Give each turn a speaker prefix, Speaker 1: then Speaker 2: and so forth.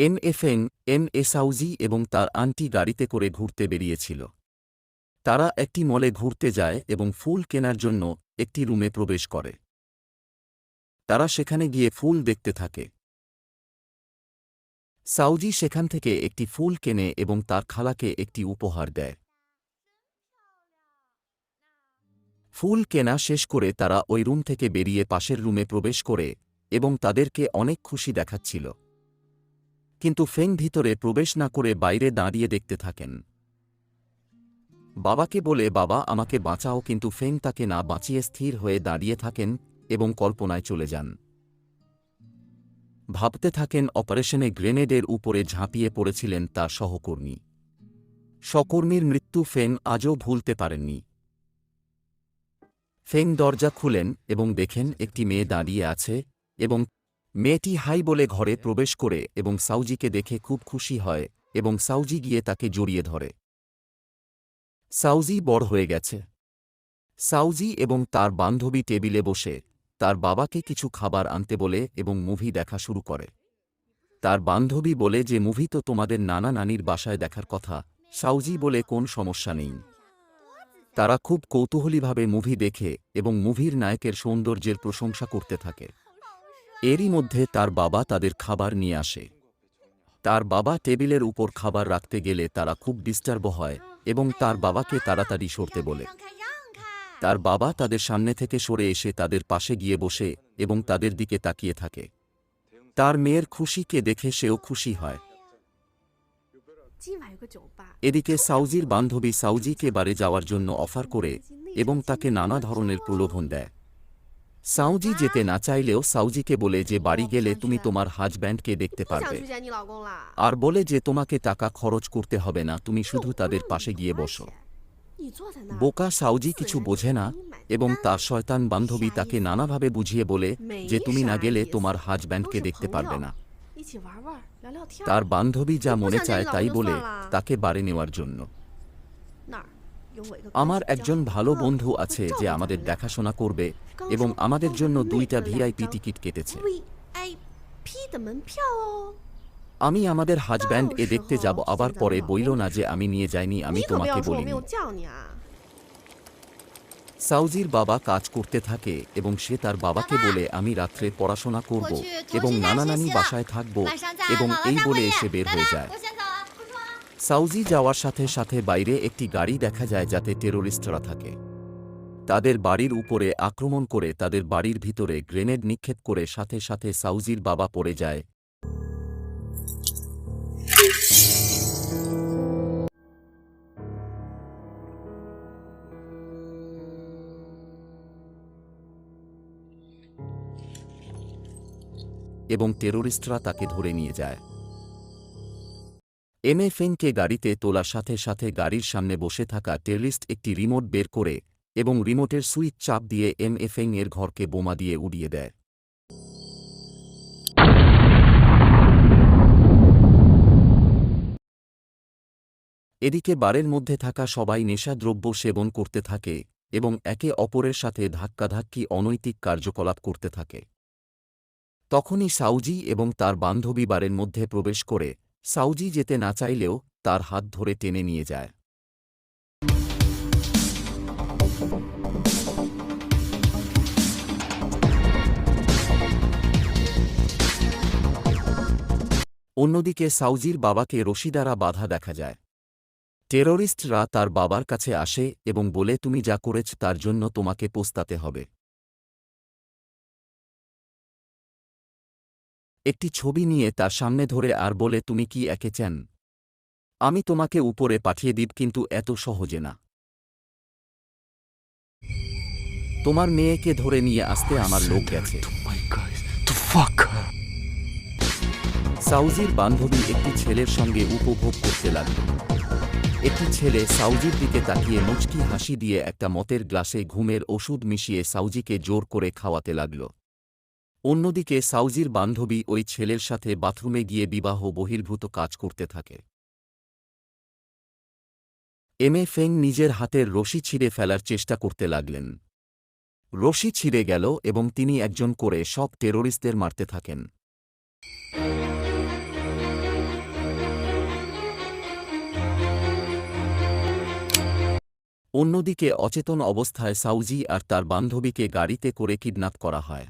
Speaker 1: M A feng, M A Saoji এবং তার aunty গাড়িতে করে ঘুরতে বেরিয়েছিল। তারা একটি মলে ঘুরতে যায় এবং ফুল কেনার জন্য একটি রুমে প্রবেশ করে। তারা সেখানে গিয়ে ফুল দেখতে থাকে। সাউজি সেখান থেকে একটি ফুল কেনে এবং তার খালাকে একটি উপহার দেয়। ফুল কেনা শেষ করে তারা ওই রুম থেকে বেরিয়ে পাশের রুমে প্রবেশ করে এবং তাদেরকে অনেক খুশি দেখাচ্ছিল। কিন্তু ফেং ভিতরে প্রবেশ না করে বাইরে দাঁড়িয়ে দেখতে থাকেন। বাবাকে বলে, বাবা আমাকে বাঁচাও, কিন্তু ফেং তাকে না বাঁচিয়ে স্থির হয়ে দাঁড়িয়ে থাকেন এবং কল্পনায় চলে যান। ভাবতে থাকেন অপারেশনে গ্রেনেডের উপরে ঝাঁপিয়ে পড়েছিলেন তার সহকর্মী। সহকর্মীর মৃত্যু ফেং আজও ভুলতে পারেননি। ফেং দরজা খুলেন এবং দেখেন একটি মেয়ে দাঁড়িয়ে আছে এবং মেয়েটি হাই বলে ঘরে প্রবেশ করে এবং সাউজিকে দেখে খুব খুশি হয় এবং সাউজি গিয়ে তাকে জড়িয়ে ধরে। সাউজি বড় হয়ে গেছে। সাউজি এবং তার বান্ধবী টেবিলে বসে তার বাবাকে কিছু খাবার আনতে বলে এবং মুভি দেখা শুরু করে। তার বান্ধবী বলে যে মুভি তো তোমাদের নানা নানির বাসায় দেখার কথা। সাউজি বলে কোন সমস্যা নেই। তারা খুব কৌতূহলীভাবে মুভি দেখে এবং মুভির নায়কের সৌন্দর্যের প্রশংসা করতে থাকে। এরই মধ্যে তার বাবা তাদের খাবার নিয়ে আসে। তার বাবা টেবিলের উপর খাবার রাখতে গেলে তারা খুব ডিস্টার্ব হয় এবং তার বাবাকে তাড়াতাড়ি সরতে বলে। তার বাবা তাদের সামনে থেকে সরে এসে তাদের পাশে গিয়ে বসে এবং তাদের দিকে তাকিয়ে থাকে। তার মেয়ের খুশিকে দেখে সেও খুশি হয়। এদিকে সাউজির বান্ধবী সাউজিকে বারে যাওয়ার জন্য অফার করে এবং তাকে নানা ধরনের প্রলোভন দেয়। সাউজি যেতে না চাইলেও সাউজিকে বলে যে বাড়ি গেলে তুমি তোমার হাজব্যান্ডকে দেখতে পারবে, আর বলে যে তোমাকে টাকা খরচ করতে হবে না, তুমি শুধু তাদের পাশে গিয়ে বসো। বোকা সাউজি কিছু বোঝে না এবং তার শয়তান বান্ধবী তাকে নানাভাবে বুঝিয়ে বলে যে তুমি না গেলে তোমার হাজব্যান্ডকে দেখতে পারবে না। তার বান্ধবী যা মনে চায় তাই বলে তাকে বাড়ি নেওয়ার জন্য। আমার একজন ভালো বন্ধু আছে যে আমাদের দেখাশোনা করবে এবং আমাদের জন্য 2টা ভিআইপি টিকিট কেটেছে। আমি আমাদের হাজব্যান্ড এ দেখতে যাব, আবার পরে বইল না যে আমি নিয়ে যাইনি, আমি তোমাকে বলিনি। সাউজির বাবা কাজ করতে থাকে এবং সে তার বাবাকে বলে আমি রাত্রে পড়াশোনা করব এবং নানা নানি বাসায় থাকব এবং এই বলে এসে বের হয়ে যায়। সাউজি যাওয়ার সাথে সাথে বাইরে একটি গাড়ি দেখা যায় যাতে টেরোরিস্টরা থাকে। তাদের বাড়ির উপরে আক্রমণ করে তাদের বাড়ির ভিতরে গ্রেনেড নিক্ষেপ করে সাথে সাথে সাউজির বাবা পড়ে যায়। এবং টেরোরিস্টরা তাকে ধরে নিয়ে যায়। এম এ ফেংকে গাড়িতে তোলার সাথে সাথে গাড়ির সামনে বসে থাকা টেররিস্ট একটি রিমোট বের করে এবং রিমোটের সুইচ চাপ দিয়ে এম এ ফেং এর ঘরকে বোমা দিয়ে উড়িয়ে দেয়। এদিকে বারের মধ্যে থাকা সবাই নেশাদ্রব্য সেবন করতে থাকে এবং একে অপরের সাথে ধাক্কাধাক্কি অনৈতিক কার্যকলাপ করতে থাকে। তখনই সাউজি এবং তার বান্ধবী বারের মধ্যে প্রবেশ করে সাউজি যেতে না চাইলেও তার হাত ধরে টেনে নিয়ে যায়। অন্যদিকে সাউজির বাবাকে রশি দ্বারা বাধা দেখা যায়। টেররিস্টরা তার বাবার কাছে আসে এবং বলে তুমি যা করেছ তার জন্য তোমাকে পস্তাতে হবে। একটি ছবি নিয়ে তার সামনে ধরে আর বলে তুমি কি এঁকেছেন? আমি তোমাকে উপরে পাঠিয়ে দিব, কিন্তু এত সহজে না। তোমার মেয়েকে ধরে নিয়ে আসতে আমার লোক গেছে। সাউজির বান্ধবী একটি ছেলের সঙ্গে উপভোগ করতে লাগল। একটি ছেলে সাউজির দিকে তাকিয়ে মুচকি হাসি দিয়ে একটা মদের গ্লাসে ঘুমের ওষুধ মিশিয়ে সাউজিকে জোর করে খাওয়াতে লাগল। অন্যদিকে সাউজির বান্ধবী ওই ছেলের সাথে বাথরুমে গিয়ে বিবাহ বহির্ভূত কাজ করতে থাকে। এম এ ফেং নিজের হাতের রশি ছিঁড়ে ফেলার চেষ্টা করতে লাগলেন। রশি ছিঁড়ে গেল এবং তিনি একজন করে সব টেররিস্টদের মারতে থাকেন। অন্যদিকে অচেতন অবস্থায় সাউজি আর তার বান্ধবীকে গাড়িতে করে কিডন্যাপ করা হয়।